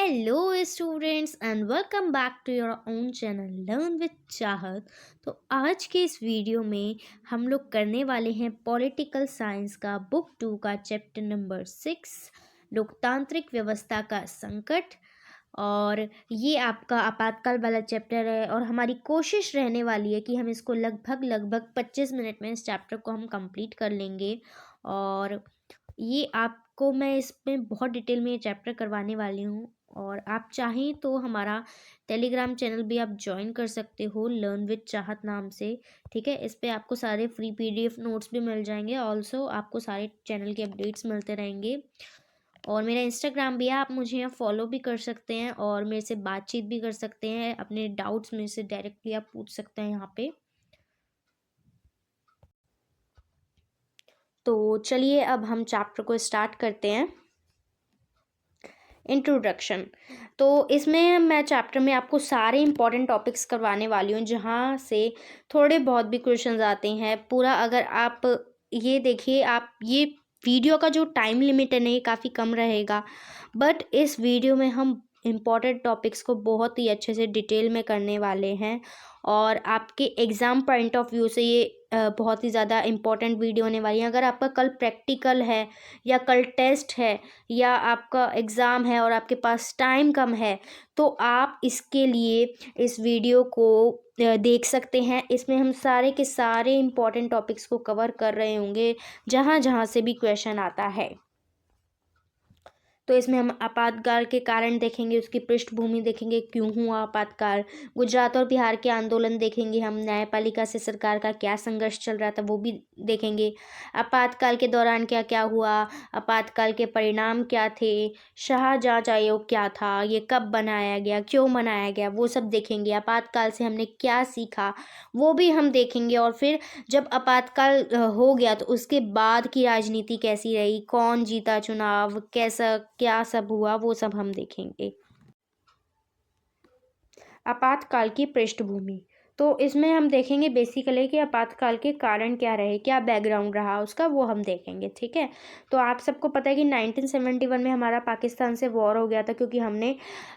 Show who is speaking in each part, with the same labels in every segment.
Speaker 1: Hello students and welcome back to your own channel learn with Chahat. तो आज के इस वीडियो में हम लोग करने वाले हैं पॉलिटिकल साइंस का बुक 2 का चैप्टर नंबर 6 लोकतांत्रिक व्यवस्था का संकट। और ये आपका आपातकाल वाला चैप्टर है और हमारी कोशिश रहने वाली है कि हम इसको लगभग 25 मिनट में इस चैप्टर को हम कंप्लीट कर लेंगे। और ये आपको मैं इसमें बहुत डिटेल में ये चैप्टर करवाने वाली हूँ। और आप चाहें तो हमारा टेलीग्राम चैनल भी आप ज्वाइन कर सकते हो लर्न विद चाहत नाम से। ठीक है, इस पे आपको सारे फ्री पीडीएफ नोट्स भी मिल जाएंगे। ऑल्सो आपको सारे चैनल के अपडेट्स मिलते रहेंगे। और मेरा इंस्टाग्राम भी है, आप मुझे यहाँ फॉलो भी कर सकते हैं और मेरे से बातचीत भी कर सकते हैं। अपने डाउट्स मेरे से डायरेक्टली आप पूछ सकते हैं यहाँ पे। तो चलिए अब हम चैप्टर को स्टार्ट करते हैं। इंट्रोडक्शन। तो इसमें मैं चैप्टर में आपको सारे इंपॉर्टेंट टॉपिक्स करवाने वाली हूँ जहाँ से थोड़े बहुत भी क्वेश्चंस आते हैं। पूरा अगर आप ये देखिए, आप ये वीडियो का जो टाइम लिमिट है ना ये काफ़ी कम रहेगा, बट इस वीडियो में हम इम्पॉर्टेंट टॉपिक्स को बहुत ही अच्छे से डिटेल में करने वाले हैं। और आपके एग्ज़ाम पॉइंट ऑफ व्यू से ये बहुत ही ज़्यादा इम्पॉर्टेंट वीडियो होने वाली है। अगर आपका कल प्रैक्टिकल है या कल टेस्ट है या आपका एग्ज़ाम है और आपके पास टाइम कम है, तो आप इसके लिए इस वीडियो को देख सकते हैं। इसमें हम सारे के सारे इम्पॉर्टेंट टॉपिक्स को कवर कर रहे होंगे जहाँ जहाँ से भी क्वेश्चन आता है। तो इसमें हम आपातकाल के कारण देखेंगे, उसकी पृष्ठभूमि देखेंगे, क्यों हुआ आपातकाल। गुजरात और बिहार के आंदोलन देखेंगे हम। न्यायपालिका से सरकार का क्या संघर्ष चल रहा था वो भी देखेंगे। आपातकाल के दौरान क्या क्या हुआ, आपातकाल के परिणाम क्या थे, शाह जांच आयोग क्या था, ये कब बनाया गया, क्यों बनाया गया, वो सब देखेंगे। आपातकाल से हमने क्या सीखा वो भी हम देखेंगे। और फिर जब आपातकाल हो गया तो उसके बाद की राजनीति कैसी रही, कौन जीता चुनाव, कैसा क्या सब हुआ, वो सब हम देखेंगे। आपातकाल की पृष्ठभूमि। तो इसमें हम देखेंगे बेसिकली कि आपातकाल के कारण क्या रहे, क्या बैकग्राउंड रहा उसका, वो हम देखेंगे। ठीक है, तो आप सबको पता है कि 1971 में हमारा पाकिस्तान से वॉर हो गया था, क्योंकि हमने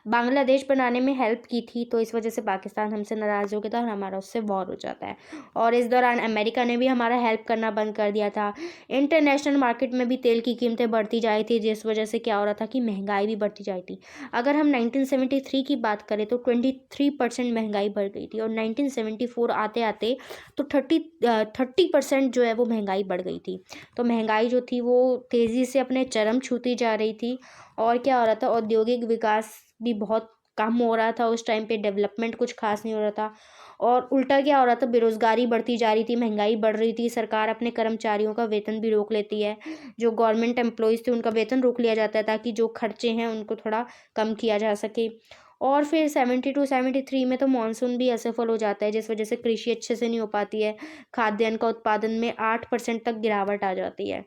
Speaker 1: बांग्लादेश बनाने में हेल्प की थी। तो इस वजह से पाकिस्तान हमसे नाराज़ हो गया था और हमारा उससे वॉर हो जाता है। और इस दौरान अमेरिका ने भी हमारा हेल्प करना बंद कर दिया था। इंटरनेशनल मार्केट में भी तेल की कीमतें बढ़ती जा रही थी, जिस वजह से क्या हो रहा था कि महंगाई भी बढ़ती जा रही थी। अगर हम 1973 की बात करें तो 23% महंगाई बढ़ गई थी। और 1974 आते आते तो 30% जो है वो महंगाई बढ़ गई थी। तो महंगाई जो थी वो तेज़ी से अपने चरम छूती जा रही थी। और क्या हो रहा था, औद्योगिक विकास भी बहुत कम हो रहा था उस टाइम पे, डेवलपमेंट कुछ खास नहीं हो रहा था। और उल्टा क्या हो रहा था, बेरोज़गारी बढ़ती जा रही थी, महंगाई बढ़ रही थी। सरकार अपने कर्मचारियों का वेतन भी रोक लेती है। जो गवर्नमेंट एम्प्लॉयज़ थे उनका वेतन रोक लिया जाता है ताकि जो खर्चे हैं उनको थोड़ा कम किया जा सके। और फिर 72-73 में तो मानसून भी असफल हो जाता है, जिस वजह से कृषि अच्छे से नहीं हो पाती है। खाद्यान्न का उत्पादन में 8% तक गिरावट आ जाती है।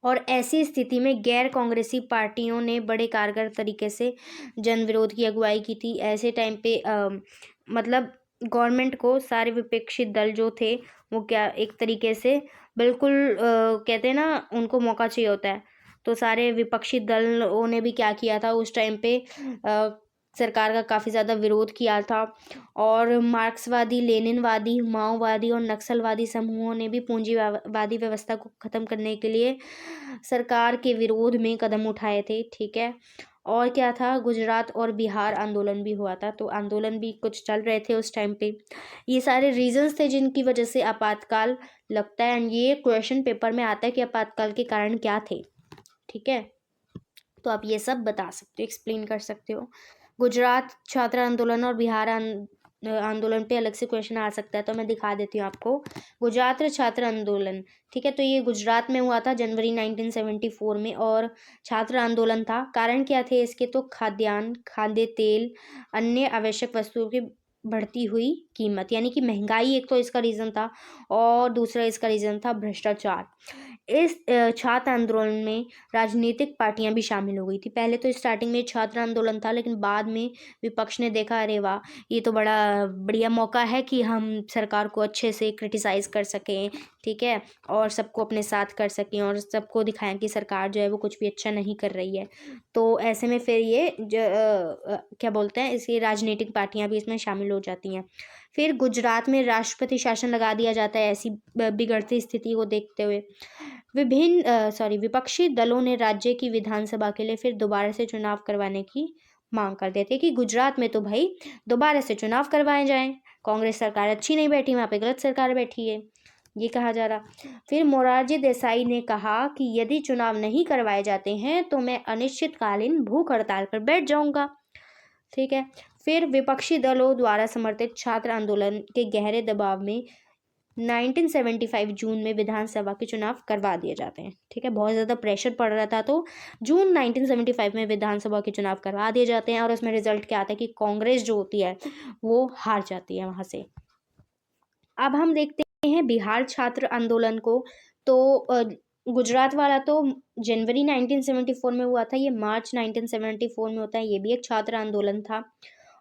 Speaker 1: और ऐसी स्थिति में गैर कांग्रेसी पार्टियों ने बड़े कारगर तरीके से जन विरोध की अगुवाई की थी। ऐसे टाइम पे मतलब गवर्नमेंट को सारे विपक्षी दल जो थे वो क्या एक तरीके से बिल्कुल कहते हैं ना, उनको मौका चाहिए होता है। तो सारे विपक्षी दलों ने भी क्या किया था उस टाइम पे, सरकार का काफ़ी ज़्यादा विरोध किया था। और मार्क्सवादी, लेनिनवादी, माओवादी और नक्सलवादी समूहों ने भी पूंजीवादी व्यवस्था को ख़त्म करने के लिए सरकार के विरोध में कदम उठाए थे। ठीक है, और क्या था, गुजरात और बिहार आंदोलन भी हुआ था। तो आंदोलन भी कुछ चल रहे थे उस टाइम पे। ये सारे रीजंस थे जिनकी वजह से आपातकाल लगता है। एंड ये क्वेश्चन पेपर में आता है कि आपातकाल के कारण क्या थे। ठीक है, तो आप ये सब बता सकते हो, एक्सप्लेन कर सकते हो। गुजरात छात्र आंदोलन और बिहार आंदोलन पे अलग से क्वेश्चन आ सकता है, तो मैं दिखा देती हूँ आपको। गुजरात छात्र आंदोलन, ठीक है, तो ये गुजरात में हुआ था जनवरी 1974 में। और छात्र आंदोलन था, कारण क्या थे इसके, तो खाद्यान्न, खाद्य तेल, अन्य आवश्यक वस्तुओं की बढ़ती हुई कीमत, यानी कि महंगाई एक तो इसका रीज़न था। और दूसरा इसका रीज़न था भ्रष्टाचार। इस छात्र आंदोलन में राजनीतिक पार्टियां भी शामिल हो गई थी। पहले तो स्टार्टिंग में छात्र आंदोलन था, लेकिन बाद में विपक्ष ने देखा, अरे वाह, ये तो बड़ा बढ़िया मौका है कि हम सरकार को अच्छे से क्रिटिसाइज़ कर सकें, ठीक है, और सबको अपने साथ कर सकें और सबको दिखाएं कि सरकार जो है वो कुछ भी अच्छा नहीं कर रही है। तो ऐसे में फिर ये क्या बोलते हैं, इसकी राजनीतिक पार्टियां भी इसमें शामिल हो जाती हैं। फिर गुजरात में राष्ट्रपति शासन लगा दिया जाता है ऐसी बिगड़ती स्थिति को देखते हुए। विपक्षी दलों ने राज्य की विधानसभा के लिए फिर दोबारा से चुनाव करवाने की मांग कर देते कि गुजरात में तो भाई दोबारा से चुनाव करवाए जाएं, कांग्रेस सरकार अच्छी नहीं बैठी, वहाँ पे गलत सरकार बैठी है, ये कहा जा रहा। फिर मोरारजी देसाई ने कहा कि यदि चुनाव नहीं करवाए जाते हैं तो मैं अनिश्चितकालीन भूख हड़ताल पर बैठ जाऊंगा, ठीक है। फिर विपक्षी दलों द्वारा समर्थित छात्र आंदोलन के गहरे दबाव में 1975 जून में विधानसभा के चुनाव करवा दिए जाते हैं, ठीक है। बहुत ज़्यादा प्रेशर पड़ रहा था, तो जून 1975 में विधानसभा के चुनाव करवा दिए जाते हैं और उसमें रिजल्ट क्या आता है कि कांग्रेस जो होती है वो हार जाती है वहाँ से। अब हम देखते हैं बिहार छात्र आंदोलन को। तो गुजरात वाला तो जनवरी 1974 में हुआ था, ये मार्च 1974 में होता है, ये भी एक छात्र आंदोलन था।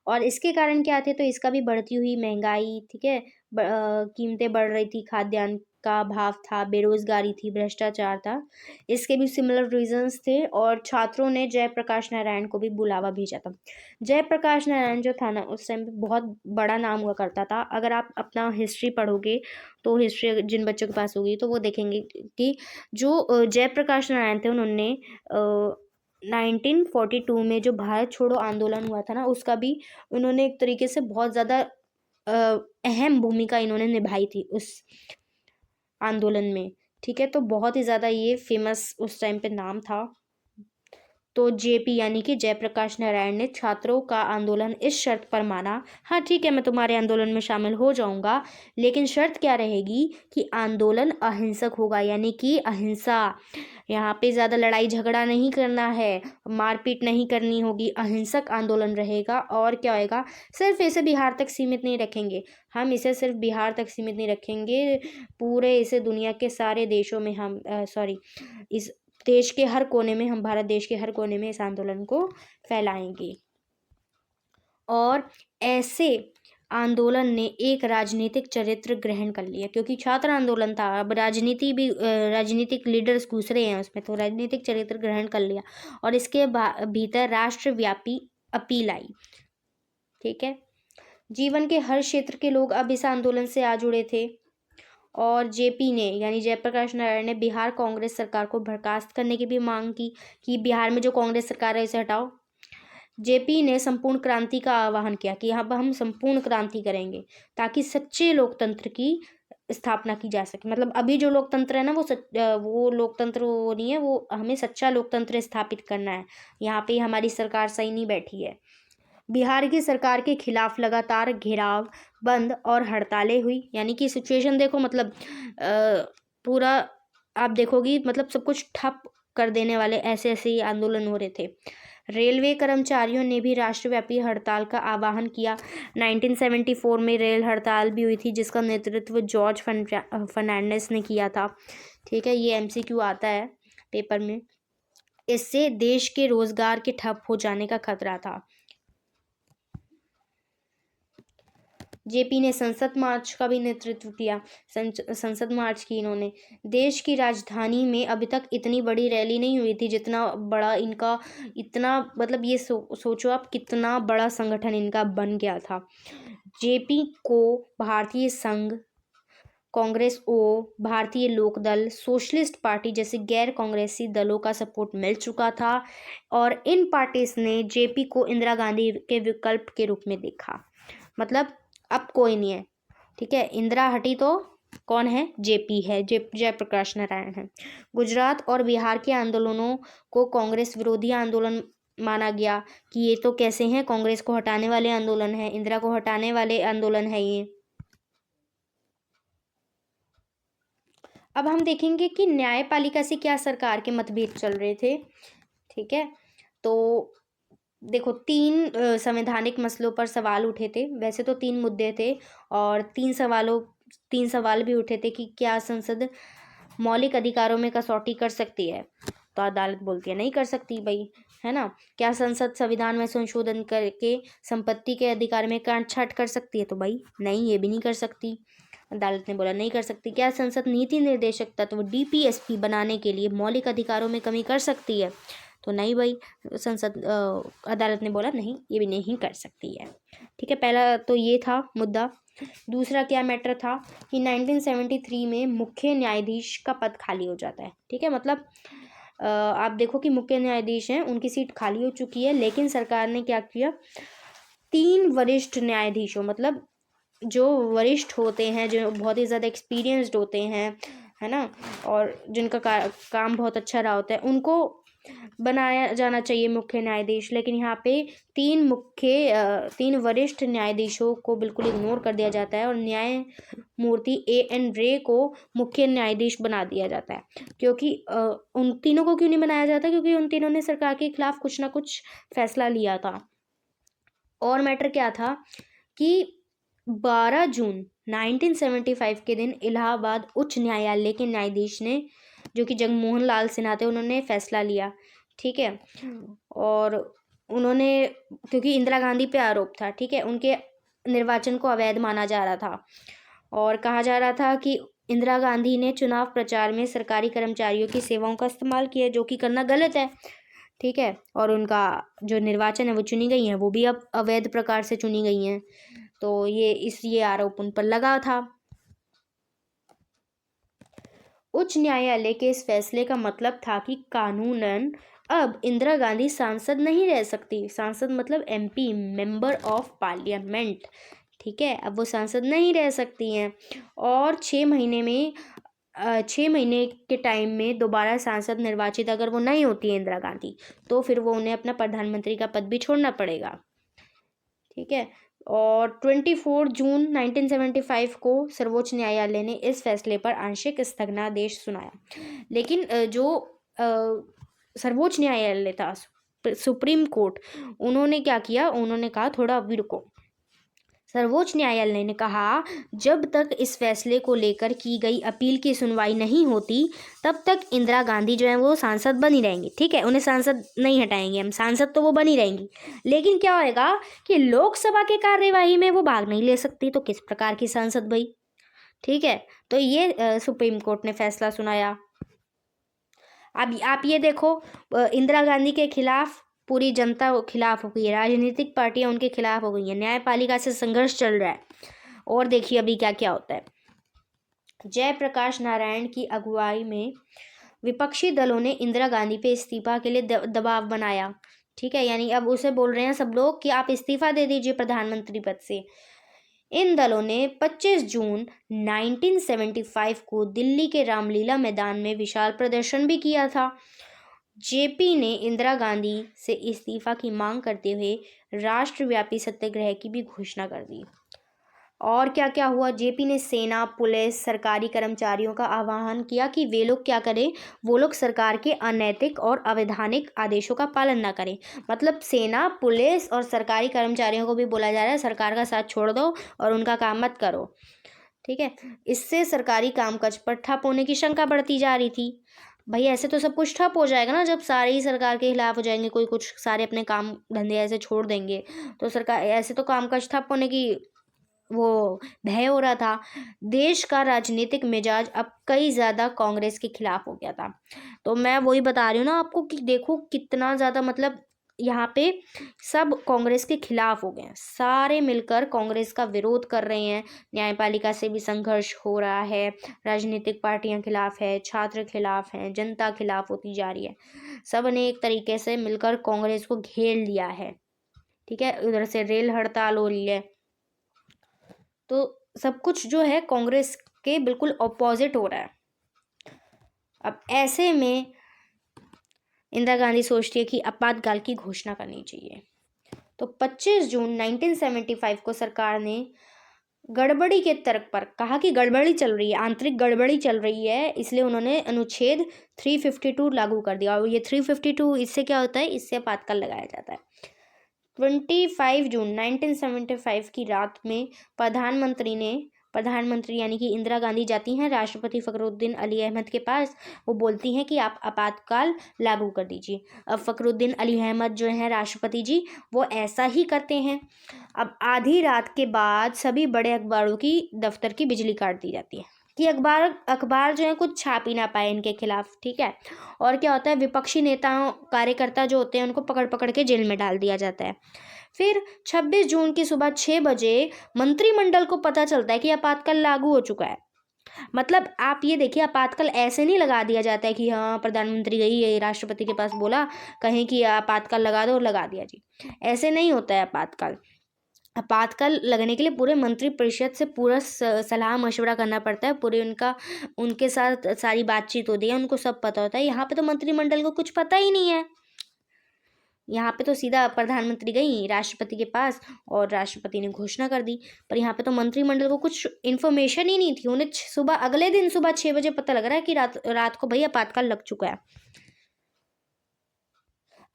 Speaker 1: और इसके कारण क्या थे, तो इसका भी बढ़ती हुई महंगाई, ठीक है, कीमतें बढ़ रही थी, खाद्यान्न का भाव था, बेरोजगारी थी, भ्रष्टाचार था, इसके भी सिमिलर रीजंस थे। और छात्रों ने जयप्रकाश नारायण को भी बुलावा भेजा था। जयप्रकाश नारायण जो था ना, उस टाइम पे बहुत बड़ा नाम हुआ करता था। अगर आप अपना हिस्ट्री पढ़ोगे, तो हिस्ट्री जिन बच्चों के पास होगी तो वो देखेंगे कि जो जयप्रकाश नारायण थे, उन्होंने 1942 में जो भारत छोड़ो आंदोलन हुआ था ना, उसका भी उन्होंने एक तरीके से बहुत ज़्यादा अहम भूमिका इन्होंने निभाई थी उस आंदोलन में, ठीक है। तो बहुत ही ज़्यादा ये फेमस उस टाइम पे नाम था। तो जेपी यानी कि जयप्रकाश नारायण ने छात्रों का आंदोलन इस शर्त पर माना, हाँ ठीक है, मैं तुम्हारे आंदोलन में शामिल हो जाऊंगा, लेकिन शर्त क्या रहेगी कि आंदोलन अहिंसक होगा, यानी कि अहिंसा, यहाँ पे ज़्यादा लड़ाई झगड़ा नहीं करना है, मारपीट नहीं करनी होगी, अहिंसक आंदोलन रहेगा। और क्या होएगा, सिर्फ इसे बिहार तक सीमित नहीं रखेंगे, हम इसे सिर्फ बिहार तक सीमित नहीं रखेंगे, पूरे इसे दुनिया के सारे देशों में हम इस देश के हर कोने में, हम भारत देश के हर कोने में इस आंदोलन को फैलाएंगे। और ऐसे आंदोलन ने एक राजनीतिक चरित्र ग्रहण कर लिया, क्योंकि छात्र आंदोलन था, अब राजनीति भी राजनीतिक लीडर्स घुस रहे हैं उसमें, तो राजनीतिक चरित्र ग्रहण कर लिया और इसके भीतर राष्ट्रव्यापी अपील आई, ठीक है। जीवन के हर क्षेत्र के लोग अब इस आंदोलन से आ जुड़े थे। और जेपी ने यानी जयप्रकाश नारायण ने बिहार कांग्रेस सरकार को बर्खास्त करने की भी मांग की कि बिहार में जो कांग्रेस सरकार है इसे हटाओ। जेपी ने संपूर्ण क्रांति का आह्वान किया कि अब हम संपूर्ण क्रांति करेंगे ताकि सच्चे लोकतंत्र की स्थापना की जा सके। मतलब अभी जो लोकतंत्र है ना, वो लोकतंत्र वो नहीं है, वो हमें सच्चा लोकतंत्र स्थापित करना है। यहाँ पे हमारी सरकार सही नहीं बैठी है। बिहार की सरकार के खिलाफ लगातार घेराव, बंद और हड़तालें हुई, यानी कि सिचुएशन देखो, मतलब पूरा आप देखोगी, मतलब सब कुछ ठप कर देने वाले ऐसे ऐसे ही आंदोलन हो रहे थे। रेलवे कर्मचारियों ने भी राष्ट्रव्यापी हड़ताल का आह्वान किया। 1974 में रेल हड़ताल भी हुई थी, जिसका नेतृत्व जॉर्ज फर्नांडिस ने किया था, ठीक है। ये MCQ आता है पेपर में। इससे देश के रोजगार के ठप हो जाने का खतरा था। जेपी ने संसद मार्च का भी नेतृत्व किया। संसद मार्च की इन्होंने। देश की राजधानी में अभी तक इतनी बड़ी रैली नहीं हुई थी जितना बड़ा इनका, इतना मतलब ये सोचो आप कितना बड़ा संगठन इनका बन गया था। जेपी को भारतीय संघ, कांग्रेस भारतीय लोकदल, सोशलिस्ट पार्टी जैसे गैर कांग्रेसी दलों का सपोर्ट मिल चुका था और इन पार्टीज ने जेपी को इंदिरा गांधी के विकल्प के रूप में देखा। मतलब अब कोई नहीं है, ठीक है, इंदिरा हटी तो कौन है, जेपी है, जयप्रकाश नारायण है। गुजरात और बिहार के आंदोलनों को कांग्रेस विरोधी आंदोलन माना गया कि ये तो कैसे हैं, कांग्रेस को हटाने वाले आंदोलन है, इंदिरा को हटाने वाले आंदोलन है ये। अब हम देखेंगे कि न्यायपालिका से क्या सरकार के मतभेद चल रहे थे, ठीक है। तो देखो, 3 संवैधानिक मसलों पर सवाल उठे थे। वैसे तो 3 मुद्दे थे और 3 सवाल भी उठे थे कि क्या संसद मौलिक अधिकारों में कसौटी कर सकती है? तो अदालत बोलती है नहीं कर सकती भाई, है ना। क्या संसद संविधान में संशोधन करके संपत्ति के अधिकार में काटछाट कर सकती है? तो भाई नहीं, ये भी नहीं कर सकती। अदालत ने बोला नहीं कर सकती। क्या संसद नीति निर्देशक तत्व DPSP बनाने के लिए मौलिक अधिकारों में कमी कर सकती है? तो नहीं भाई, अदालत ने बोला नहीं, ये भी नहीं कर सकती है। ठीक है, पहला तो ये था मुद्दा। दूसरा क्या मैटर था कि 1973 में मुख्य न्यायाधीश का पद खाली हो जाता है। ठीक है, मतलब आप देखो कि मुख्य न्यायाधीश हैं, उनकी सीट खाली हो चुकी है, लेकिन सरकार ने क्या किया, 3 वरिष्ठ न्यायाधीशों, मतलब जो वरिष्ठ होते हैं, जो बहुत ही ज़्यादा एक्सपीरियंस्ड होते हैं, है ना, और जिनका काम बहुत अच्छा रहा होता है, उनको बनाया जाना चाहिए मुख्य न्यायाधीश। लेकिन यहाँ पे 3 वरिष्ठ न्यायाधीशों को बिल्कुल इग्नोर कर दिया जाता है और न्यायमूर्ति AN रे को मुख्य न्यायाधीश बना दिया जाता है। क्योंकि उन तीनों को क्यों नहीं बनाया जाता? क्योंकि उन तीनों ने सरकार के खिलाफ कुछ ना कुछ फैसला लिया था। और मैटर क्या था कि 12 जून 1975 के दिन इलाहाबाद उच्च न्यायालय के न्यायाधीश ने, जो कि जगमोहन लाल सिन्हा थे, उन्होंने फैसला लिया। ठीक है, और उन्होंने, क्योंकि इंदिरा गांधी पे आरोप था, ठीक है, उनके निर्वाचन को अवैध माना जा रहा था और कहा जा रहा था कि इंदिरा गांधी ने चुनाव प्रचार में सरकारी कर्मचारियों की सेवाओं का इस्तेमाल किया, जो कि करना गलत है। ठीक है, और उनका जो निर्वाचन है वो चुनी गई हैं, वो भी अब अवैध प्रकार से चुनी गई हैं। तो ये आरोप उन पर लगा था। उच्च न्यायालय के इस फैसले का मतलब था कि कानूनन अब इंदिरा गांधी सांसद नहीं रह सकती। सांसद मतलब MP, मेंबर ऑफ पार्लियामेंट। ठीक है, अब वो सांसद नहीं रह सकती हैं और 6 महीने के टाइम में दोबारा सांसद निर्वाचित अगर वो नहीं होती है इंदिरा गांधी, तो फिर वो उन्हें अपना प्रधानमंत्री का पद भी छोड़ना पड़ेगा। ठीक है, और 24 जून 1975 को सर्वोच्च न्यायालय ने इस फैसले पर आंशिक स्थगनादेश सुनाया। लेकिन जो सर्वोच्च न्यायालय था, सुप्रीम कोर्ट, उन्होंने क्या किया, उन्होंने कहा थोड़ा अभी रुको। सर्वोच्च न्यायालय ने कहा जब तक इस फैसले को लेकर की गई अपील की सुनवाई नहीं होती तब तक इंदिरा गांधी जो है वो सांसद बनी रहेंगी। ठीक है, उन्हें सांसद नहीं हटाएंगे हम, सांसद तो वो बनी रहेंगी, लेकिन क्या होएगा कि लोकसभा के कार्यवाही में वो भाग नहीं ले सकती। तो किस प्रकार की सांसद भाई? ठीक है, तो ये सुप्रीम कोर्ट ने फैसला सुनाया। अब आप ये देखो, इंदिरा गांधी के खिलाफ पूरी जनता खिलाफ हो गई है, राजनीतिक पार्टियां उनके खिलाफ हो गई हैं, न्यायपालिका से संघर्ष चल रहा है। और देखिए अभी क्या क्या होता है। जयप्रकाश नारायण की अगुवाई में विपक्षी दलों ने इंदिरा गांधी पे इस्तीफा के लिए दबाव बनाया। ठीक है, यानी अब उसे बोल रहे हैं सब लोग कि आप इस्तीफा दे दीजिए प्रधानमंत्री पद से। इन दलों ने 25 जून 1975 को दिल्ली के रामलीला मैदान में विशाल प्रदर्शन भी किया था। JP ने इंदिरा गांधी से इस्तीफा की मांग करते हुए राष्ट्रव्यापी सत्याग्रह की भी घोषणा कर दी। और क्या क्या हुआ, JP ने सेना, पुलिस, सरकारी कर्मचारियों का आह्वान किया कि वे लोग क्या करें, वो लोग सरकार के अनैतिक और अवैधानिक आदेशों का पालन ना करें। मतलब सेना, पुलिस और सरकारी कर्मचारियों को भी बोला जा रहा है सरकार का साथ छोड़ दो और उनका काम मत करो। ठीक है, इससे सरकारी कामकाज पर ठप होने की शंका बढ़ती जा रही थी। भाई ऐसे तो सब कुछ ठप हो जाएगा ना, जब सारे ही सरकार के खिलाफ हो जाएंगे, कोई कुछ सारे अपने काम धंधे ऐसे छोड़ देंगे, तो सरकार ऐसे तो कामकाज ठप होने की वो भय हो रहा था। देश का राजनीतिक मिजाज अब कई ज़्यादा कांग्रेस के खिलाफ हो गया था। तो मैं वही बता रही हूँ ना आपको कि देखो कितना ज़्यादा, मतलब यहाँ पे सब कांग्रेस के खिलाफ हो गए हैं, सारे मिलकर कांग्रेस का विरोध कर रहे हैं। न्यायपालिका से भी संघर्ष हो रहा है, राजनीतिक पार्टियां खिलाफ है, छात्र खिलाफ हैं, जनता खिलाफ होती जा रही है। सब ने एक तरीके से मिलकर कांग्रेस को घेर लिया है। ठीक है, उधर से रेल हड़ताल हो रही है, तो सब कुछ जो है कांग्रेस के बिल्कुल ऑपोजिट हो रहा है। अब ऐसे में इंदिरा गांधी सोचती है कि आपातकाल की घोषणा करनी चाहिए। तो 25 जून 1975 को सरकार ने गड़बड़ी के तर्क पर कहा कि गड़बड़ी चल रही है, आंतरिक गड़बड़ी चल रही है, इसलिए उन्होंने अनुच्छेद 352 लागू कर दिया। और ये 352 इससे क्या होता है, इससे आपातकाल लगाया जाता है। 25 जून 1975 की रात में प्रधानमंत्री ने प्रधानमंत्री यानी कि इंदिरा गांधी जाती हैं राष्ट्रपति फ़खरुद्दीन अली अहमद के पास। वो बोलती हैं कि आप आपातकाल लागू कर दीजिए। अब फ़खरुद्दीन अली अहमद जो हैं राष्ट्रपति जी, वो ऐसा ही करते हैं। अब आधी रात के बाद सभी बड़े अखबारों की दफ्तर की बिजली काट दी जाती है कि अखबार जो है कुछ छाप ही ना पाए इनके खिलाफ। ठीक है। और क्या होता है, विपक्षी नेताओं कार्यकर्ता जो होते हैं उनको पकड़ पकड़ के जेल में डाल दिया जाता है। फिर 26 जून की सुबह 6 बजे मंत्रिमंडल को पता चलता है कि आपातकाल लागू हो चुका है। मतलब आप ये देखिए, आपातकाल ऐसे नहीं लगा दिया जाता है कि हाँ प्रधानमंत्री गई है राष्ट्रपति के पास बोला कहीं कि आपातकाल लगा दो और लगा दिया जी। ऐसे नहीं होता है आपातकाल। आपातकाल लगने के लिए पूरे मंत्रिपरिषद से पूरा सलाह मशवरा करना पड़ता है। पूरे उनके साथ सारी बातचीत होती है, उनको सब पता होता है। यहाँ पे तो मंत्रिमंडल को कुछ पता ही नहीं है। यहाँ पे तो सीधा प्रधानमंत्री गई राष्ट्रपति के पास और राष्ट्रपति ने घोषणा कर दी। पर यहाँ पे तो मंत्रिमंडल को कुछ इन्फॉर्मेशन ही नहीं थी। उन्हें अगले दिन सुबह 6 बजे पता लग रहा है कि रात को भाई आपातकाल लग चुका है।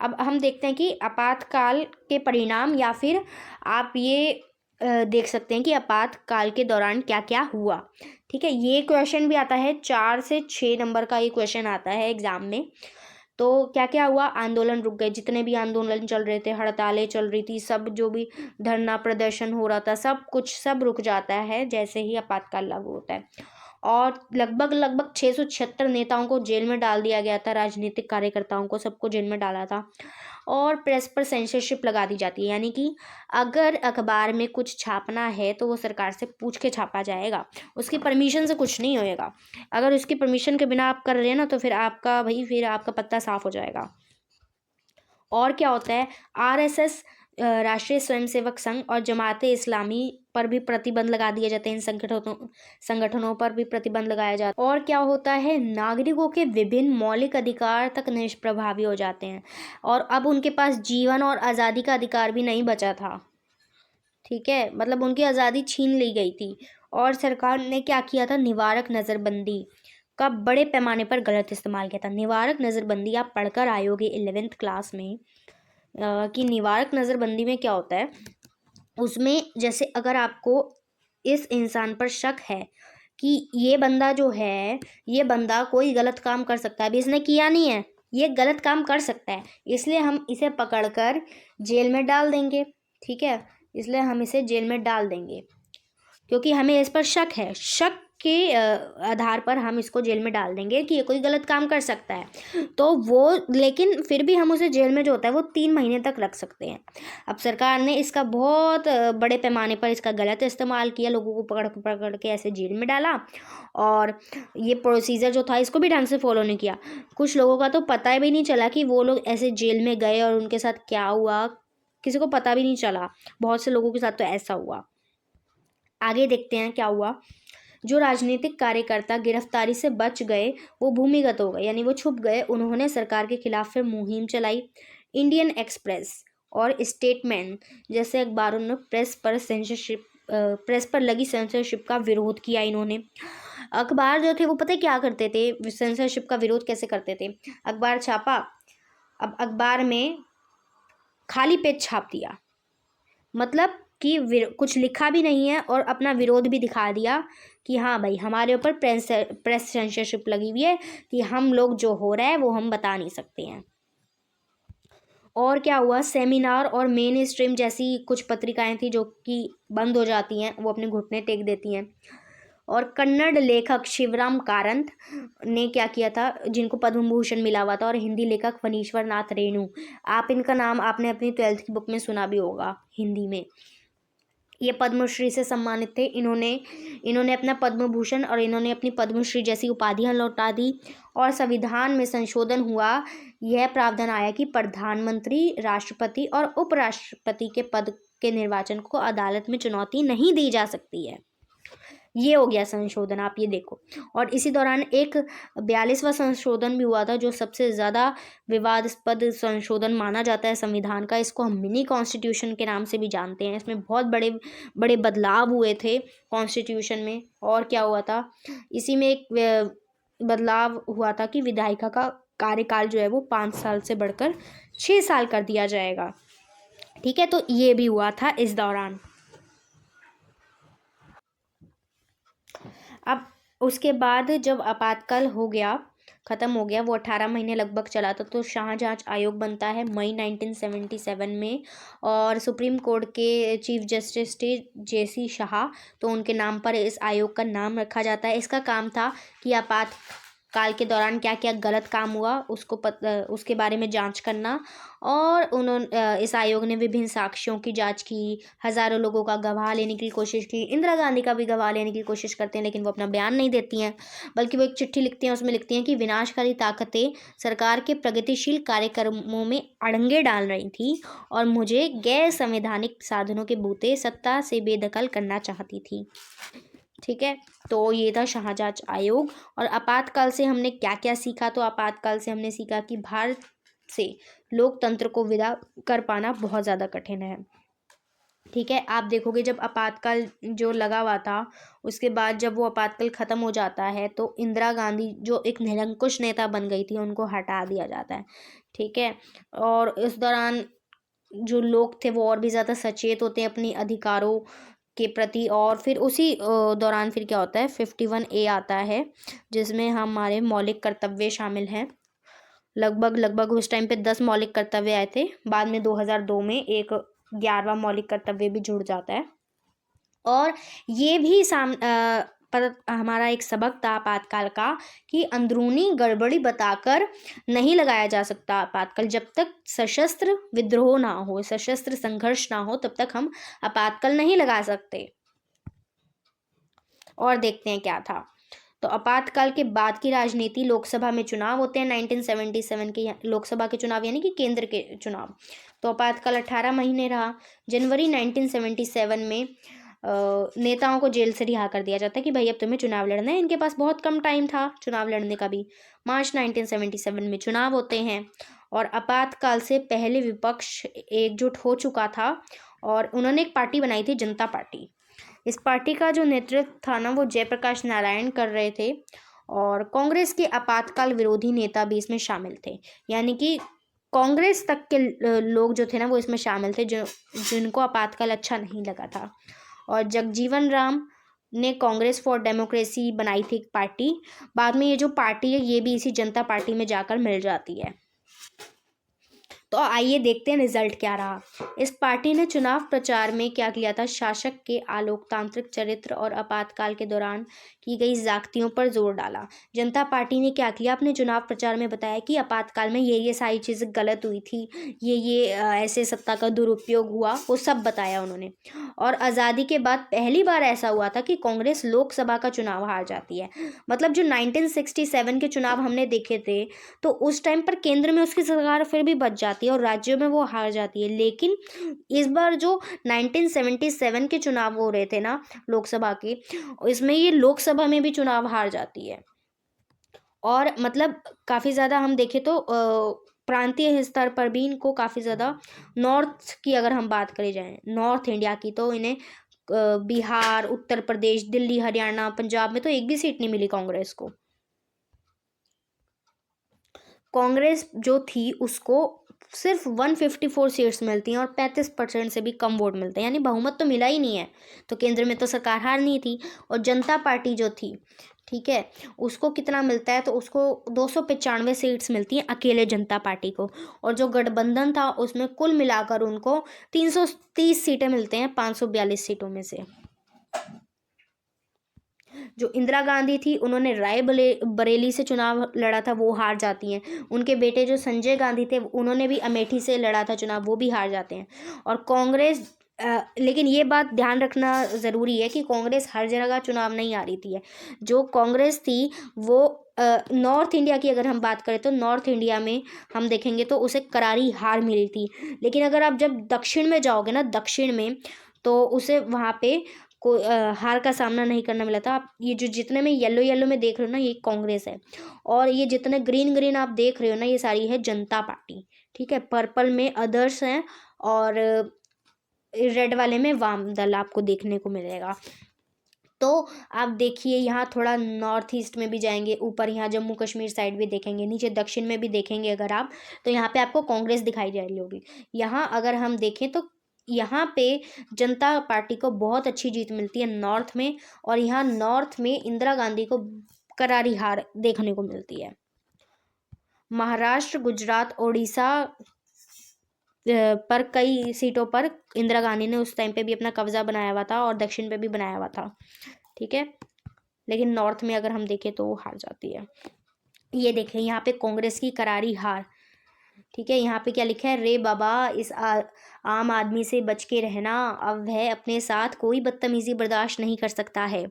Speaker 1: अब हम देखते हैं कि आपातकाल के परिणाम, या फिर आप ये देख सकते हैं कि आपातकाल के दौरान क्या क्या हुआ। ठीक है, ये क्वेश्चन भी आता है, 4 से 6 नंबर का ये क्वेश्चन आता है एग्जाम में। तो क्या क्या हुआ, आंदोलन रुक गए, जितने भी आंदोलन चल रहे थे, हड़तालें चल रही थी, सब जो भी धरना प्रदर्शन हो रहा था, सब रुक जाता है जैसे ही आपातकाल लागू होता है। और लगभग 676 नेताओं को जेल में डाल दिया गया था, राजनीतिक कार्यकर्ताओं को सबको जेल में डाला था। और प्रेस पर सेंसरशिप लगा दी जाती है, यानी कि अगर अखबार में कुछ छापना है तो वो सरकार से पूछ के छापा जाएगा, उसकी परमिशन से कुछ नहीं होएगा। अगर उसकी परमिशन के बिना आप कर रहे हैं ना तो फिर आपका पत्ता साफ हो जाएगा। और क्या होता है, आरएसएस राष्ट्रीय स्वयंसेवक संघ और जमाते इस्लामी पर भी प्रतिबंध लगा दिए जाते हैं। इन संगठनों पर भी प्रतिबंध लगाया जाता है। और क्या होता है, नागरिकों के विभिन्न मौलिक अधिकार तक निष्प्रभावी हो जाते हैं और अब उनके पास जीवन और आज़ादी का अधिकार भी नहीं बचा था। ठीक है, मतलब उनकी आज़ादी छीन ली गई थी। और सरकार ने क्या किया था, निवारक नज़रबंदी का बड़े पैमाने पर गलत इस्तेमाल किया था। निवारक नज़रबंदी आप पढ़कर आयोगे 11th क्लास में कि निवारक नज़रबंदी में क्या होता है। उसमें जैसे अगर आपको इस इंसान पर शक है कि ये बंदा जो है, ये बंदा कोई गलत काम कर सकता है, अभी इसने किया नहीं है, ये गलत काम कर सकता है, इसलिए हम इसे पकड़कर जेल में डाल देंगे। ठीक है, इसलिए हम इसे जेल में डाल देंगे क्योंकि हमें इस पर शक है। शक के आधार पर हम इसको जेल में डाल देंगे कि ये कोई गलत काम कर सकता है। तो वो, लेकिन फिर भी हम उसे जेल में जो होता है वो 3 महीने तक रख सकते हैं। अब सरकार ने इसका बहुत बड़े पैमाने पर इसका गलत इस्तेमाल किया, लोगों को पकड़ पकड़ के ऐसे जेल में डाला और ये प्रोसीजर जो था इसको भी ढंग से फॉलो नहीं किया। कुछ लोगों का तो पता भी नहीं चला कि वो लोग ऐसे जेल में गए और उनके साथ क्या हुआ, किसी को पता भी नहीं चला। बहुत से लोगों के साथ तो ऐसा हुआ। आगे देखते हैं क्या हुआ। जो राजनीतिक कार्यकर्ता गिरफ्तारी से बच गए वो भूमिगत हो गए, यानी वो छुप गए। उन्होंने सरकार के खिलाफ फिर मुहिम चलाई। इंडियन एक्सप्रेस और स्टेटमेंट जैसे अखबारों ने प्रेस पर लगी सेंसरशिप का विरोध किया। इन्होंने अखबार जो थे वो पता है क्या करते थे, सेंसरशिप का विरोध कैसे करते थे। अखबार छापा, अब अखबार में खाली पेज छाप दिया, मतलब कि कुछ लिखा भी नहीं है और अपना विरोध भी दिखा दिया कि हाँ भाई हमारे ऊपर प्रेस सेंसरशिप लगी हुई है कि हम लोग जो हो रहा है वो हम बता नहीं सकते हैं। और क्या हुआ, सेमिनार और मेन स्ट्रीम जैसी कुछ पत्रिकाएं थी जो कि बंद हो जाती हैं, वो अपने घुटने टेक देती हैं। और कन्नड़ लेखक शिवराम कारंत ने क्या किया था, जिनको पद्म भूषण मिला हुआ था, और हिंदी लेखक फणीश्वर नाथ रेणु, आप इनका नाम आपने अपनी 12th की बुक में सुना भी होगा हिंदी में। ये पद्मश्री से सम्मानित थे। इन्होंने अपना पद्म भूषण और इन्होंने अपनी पद्मश्री जैसी उपाधियां लौटा दी और संविधान में संशोधन हुआ। यह प्रावधान आया कि प्रधानमंत्री, राष्ट्रपति और उपराष्ट्रपति के पद के निर्वाचन को अदालत में चुनौती नहीं दी जा सकती है। ये हो गया संशोधन, आप ये देखो। और इसी दौरान एक 42वां संशोधन भी हुआ था जो सबसे ज़्यादा विवादास्पद संशोधन माना जाता है संविधान का। इसको हम मिनी कॉन्स्टिट्यूशन के नाम से भी जानते हैं। इसमें बहुत बड़े बड़े बदलाव हुए थे कॉन्स्टिट्यूशन में। और क्या हुआ था, इसी में एक बदलाव हुआ था कि विधायिका का कार्यकाल जो है वो 5 साल से बढ़कर 6 साल कर दिया जाएगा। ठीक है, तो ये भी हुआ था इस दौरान। अब उसके बाद जब आपातकाल हो गया, ख़त्म हो गया, वो 18 महीने लगभग चला था, तो शाह जांच आयोग बनता है मई 1977 में। और सुप्रीम कोर्ट के चीफ जस्टिस थे JC शाह, तो उनके नाम पर इस आयोग का नाम रखा जाता है। इसका काम था कि आपातकाल के दौरान क्या क्या गलत काम हुआ उसके बारे में जांच करना। और इस आयोग ने विभिन्न साक्ष्यों की जांच की, हज़ारों लोगों का गवाह लेने की कोशिश की। इंदिरा गांधी का भी गवाह लेने की कोशिश करते हैं, लेकिन वो अपना बयान नहीं देती हैं, बल्कि वो एक चिट्ठी लिखती हैं, उसमें लिखती हैं कि विनाशकारी ताकतें सरकार के प्रगतिशील कार्यक्रमों में अड़ंगे डाल रही थी और मुझे गैर संवैधानिक साधनों के बूते सत्ता से बेदखल करना चाहती थी। ठीक है, तो ये था शाह जांच आयोग। और आपातकाल से हमने क्या क्या सीखा? तो आपातकाल से हमने सीखा कि भारत से लोकतंत्र को विदा कर पाना बहुत ज़्यादा कठिन है। ठीक है, आप देखोगे जब आपातकाल जो लगा हुआ था, उसके बाद जब वो आपातकाल ख़त्म हो जाता है तो इंदिरा गांधी जो एक निरंकुश नेता बन गई थी, उनको हटा दिया जाता है। ठीक है, और इस दौरान जो लोग थे वो और भी ज़्यादा सचेत होते हैं अपनी अधिकारों के प्रति। और फिर उसी दौरान फिर क्या होता है, 51A आता है, जिसमें हमारे मौलिक कर्तव्य शामिल हैं। लगभग उस टाइम पे 10 मौलिक कर्तव्य आए थे। बाद में 2002 में एक 11वां मौलिक कर्तव्य भी जुड़ जाता है। और ये भी पर हमारा एक सबक था आपातकाल का कि अंदरूनी गड़बड़ी बताकर नहीं लगाया जा सकता आपातकाल। जब तक सशस्त्र विद्रोह ना हो, सशस्त्र संघर्ष ना हो, तब तक हम आपातकाल नहीं लगा सकते। और देखते हैं क्या था। तो आपातकाल के बाद की राजनीति, लोकसभा में चुनाव होते हैं 1977 के, लोकसभा के चुनाव यानी कि केंद्र के चुनाव। तो आपातकाल 18 महीने रहा। जनवरी 1977 में नेताओं को जेल से रिहा कर दिया जाता है कि भाई अब तुम्हें चुनाव लड़ना है। इनके पास बहुत कम टाइम था चुनाव लड़ने का भी। मार्च 1977 में चुनाव होते हैं और आपातकाल से पहले विपक्ष एकजुट हो चुका था और उन्होंने एक पार्टी बनाई थी, जनता पार्टी। इस पार्टी का जो नेतृत्व था ना, वो जयप्रकाश नारायण कर रहे थे। और कांग्रेस के आपातकाल विरोधी नेता भी इसमें शामिल थे, यानी कि कांग्रेस तक के लोग जो थे ना, वो इसमें शामिल थे, जिनको आपातकाल अच्छा नहीं लगा था। और जगजीवन राम ने कांग्रेस फॉर डेमोक्रेसी बनाई थी एक पार्टी। बाद में ये जो पार्टी है, ये भी इसी जनता पार्टी में जाकर मिल जाती है। तो आइए देखते हैं रिजल्ट क्या रहा। इस पार्टी ने चुनाव प्रचार में क्या किया था, शासक के अलोकतांत्रिक चरित्र और आपातकाल के दौरान की गई ज्यादतियों पर जोर डाला। जनता पार्टी ने क्या किया, अपने चुनाव प्रचार में बताया कि आपातकाल में ये सारी चीज़ें गलत हुई थी, ये ऐसे सत्ता का दुरुपयोग हुआ, वो सब बताया उन्होंने। और आज़ादी के बाद पहली बार ऐसा हुआ था कि कांग्रेस लोकसभा का चुनाव हार जाती है। मतलब जो 1967 के चुनाव हमने देखे थे, तो उस टाइम पर केंद्र में उसकी सरकार फिर भी बच जाती है और राज्यों में वो हार जाती है। लेकिन इस बार जो 1977 के चुनाव हो रहे थे ना लोकसभा के, इसमें ये लोकसभा में भी चुनाव हार जाती है। और मतलब काफ़ी ज़्यादा हम देखें तो प्रांतीय स्तर पर भी इनको काफ़ी ज़्यादा, नॉर्थ की अगर हम बात करी जाए, नॉर्थ इंडिया की, तो इन्हें बिहार, उत्तर प्रदेश, दिल्ली, हरियाणा, पंजाब में तो एक भी सीट नहीं मिली कांग्रेस को। कांग्रेस जो थी उसको सिर्फ 154 सीट्स मिलती हैं और 35% से भी कम वोट मिलते हैं, यानी बहुमत तो मिला ही नहीं है। तो केंद्र में तो सरकार हारनी थी। और जनता पार्टी जो थी, ठीक है, उसको कितना मिलता है, तो उसको 295 सीट्स मिलती हैं अकेले जनता पार्टी को। और जो गठबंधन था उसमें कुल मिलाकर उनको 330 सीटें मिलते हैं 542 सीटों में से। जो इंदिरा गांधी थी, उन्होंने बरेली से चुनाव लड़ा था, वो हार जाती हैं। उनके बेटे जो संजय गांधी थे, उन्होंने भी अमेठी से लड़ा था चुनाव, वो भी हार जाते हैं। और कांग्रेस लेकिन ये बात ध्यान रखना ज़रूरी है कि कांग्रेस हर जगह चुनाव नहीं आ रही थी। जो कांग्रेस थी वो नॉर्थ इंडिया की अगर हम बात करें तो नॉर्थ इंडिया में हम देखेंगे तो उसे करारी हार मिली थी। लेकिन अगर आप जब दक्षिण में जाओगे ना, दक्षिण में, तो उसे वहाँ पे हार का सामना नहीं करना मिला था। आप ये जो जितने में येलो में देख रहे हो ना, ये कांग्रेस है। और ये जितने ग्रीन आप देख रहे हो ना, ये सारी है जनता पार्टी। ठीक है, पर्पल में अदर्स हैं और रेड वाले में वाम दल आपको देखने को मिलेगा। तो आप देखिए, यहाँ थोड़ा नॉर्थ ईस्ट में भी जाएंगे, ऊपर यहाँ जम्मू कश्मीर साइड भी देखेंगे, नीचे दक्षिण में भी देखेंगे अगर आप, तो यहाँ पे आपको कांग्रेस दिखाई जा रही होगी। यहाँ अगर हम देखें तो यहाँ पे जनता पार्टी को बहुत अच्छी जीत मिलती है नॉर्थ में, और यहाँ नॉर्थ में इंदिरा गांधी को करारी हार देखने को मिलती है। महाराष्ट्र, गुजरात, उड़ीसा पर कई सीटों पर इंदिरा गांधी ने उस टाइम पे भी अपना कब्जा बनाया हुआ था, और दक्षिण पे भी बनाया हुआ था, ठीक है। लेकिन नॉर्थ में अगर हम देखें तो वो हार जाती है। ये देखें यहाँ पे कांग्रेस की करारी हार, ठीक है। यहाँ पे क्या लिखा है, रे बाबा इस आम आदमी से बच के रहना, अब वह अपने साथ कोई बदतमीजी बर्दाश्त नहीं कर सकता है।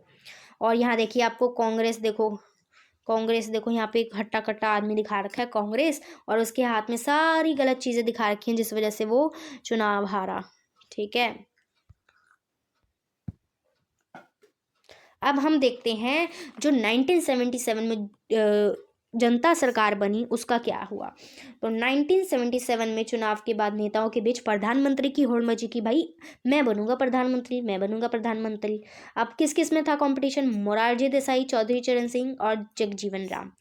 Speaker 1: और यहाँ देखिए आपको कांग्रेस देखो यहाँ पे एक हट्टा कट्टा आदमी दिखा रखा है कांग्रेस, और उसके हाथ में सारी गलत चीज़ें दिखा रखी हैं जिस वजह से वो चुनाव हारा, ठीक है। अब हम देखते हैं जो 1977 में जनता सरकार बनी उसका क्या हुआ। तो 1977 में चुनाव के बाद नेताओं के बीच प्रधानमंत्री की होड़ मची कि भाई मैं बनूंगा प्रधानमंत्री, मैं बनूंगा प्रधानमंत्री। अब किस किस में था कंपटीशन, मोरारजी देसाई, चौधरी चरण सिंह और जगजीवन राम,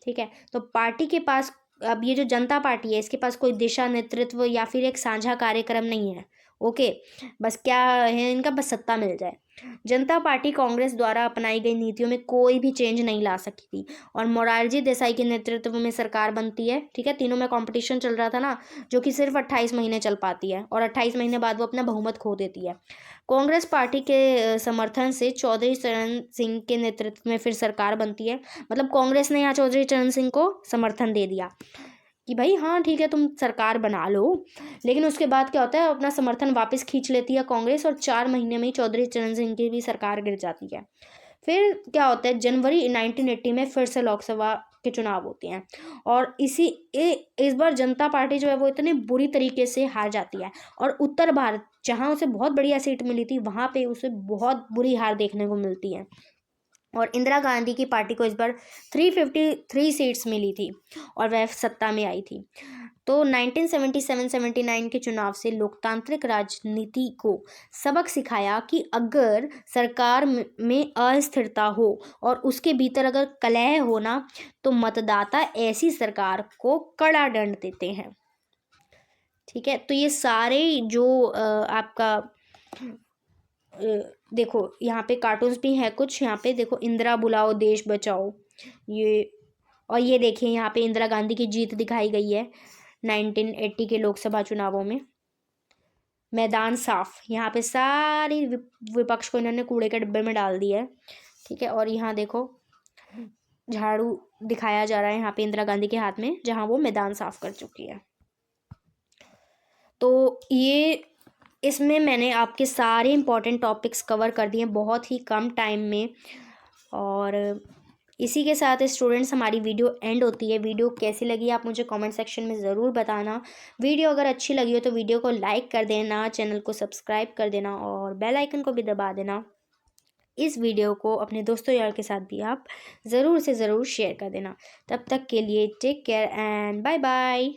Speaker 1: ठीक है। तो पार्टी के पास, अब ये जो जनता पार्टी है इसके पास कोई दिशा, नेतृत्व या फिर एक साझा कार्यक्रम नहीं है, ओके। बस क्या है इनका, बस सत्ता मिल जाए। जनता पार्टी कांग्रेस द्वारा अपनाई गई नीतियों में कोई भी चेंज नहीं ला सकी थी, और मोरारजी देसाई के नेतृत्व में सरकार बनती है, ठीक है। तीनों में कंपटीशन चल रहा था ना, जो कि सिर्फ 28 महीने चल पाती है, और 28 महीने बाद वो अपना बहुमत खो देती है। कांग्रेस पार्टी के समर्थन से चौधरी चरण सिंह के नेतृत्व में फिर सरकार बनती है। मतलब कांग्रेस ने यहाँ चौधरी चरण सिंह को समर्थन दे दिया कि भाई हाँ ठीक है तुम सरकार बना लो, लेकिन उसके बाद क्या होता है, अपना समर्थन वापस खींच लेती है कांग्रेस, और 4 महीने में ही चौधरी चरण सिंह की भी सरकार गिर जाती है। फिर क्या होता है, जनवरी 1980 में फिर से लोकसभा के चुनाव होते हैं, और इस बार जनता पार्टी जो है वो इतने बुरी तरीके से हार जाती है, और उत्तर भारत जहाँ उसे बहुत बढ़िया सीट मिली थी वहाँ पे उसे बहुत बुरी हार देखने को मिलती है। और इंदिरा गांधी की पार्टी को इस बार 353 सीट्स मिली थी, और वह सत्ता में आई थी। तो 1977-79 के चुनाव से लोकतांत्रिक राजनीति को सबक सिखाया कि अगर सरकार में अस्थिरता हो और उसके भीतर अगर कलह हो ना, तो मतदाता ऐसी सरकार को कड़ा दंड देते हैं, ठीक है। तो ये सारे जो आपका देखो यहाँ पे कार्टून्स भी हैं कुछ, यहाँ पे देखो इंदिरा बुलाओ देश बचाओ, ये, और ये देखिए यहाँ पे इंदिरा गांधी की जीत दिखाई गई है 1980 के लोकसभा चुनावों में। मैदान साफ, यहाँ पे सारी विपक्ष को इन्होंने कूड़े के डिब्बे में डाल दिया है, ठीक है। और यहाँ देखो झाड़ू दिखाया जा रहा है यहाँ पे इंदिरा गांधी के हाथ में, जहाँ वो मैदान साफ कर चुकी है। तो ये इसमें मैंने आपके सारे इंपॉर्टेंट टॉपिक्स कवर कर दिए बहुत ही कम टाइम में। और इसी के साथ स्टूडेंट्स हमारी वीडियो एंड होती है। वीडियो कैसी लगी आप मुझे कमेंट सेक्शन में ज़रूर बताना। वीडियो अगर अच्छी लगी हो तो वीडियो को लाइक कर देना, चैनल को सब्सक्राइब कर देना, और बेल आइकन को भी दबा देना। इस वीडियो को अपने दोस्तों यार के साथ भी आप ज़रूर से ज़रूर शेयर कर देना। तब तक के लिए take care and bye bye.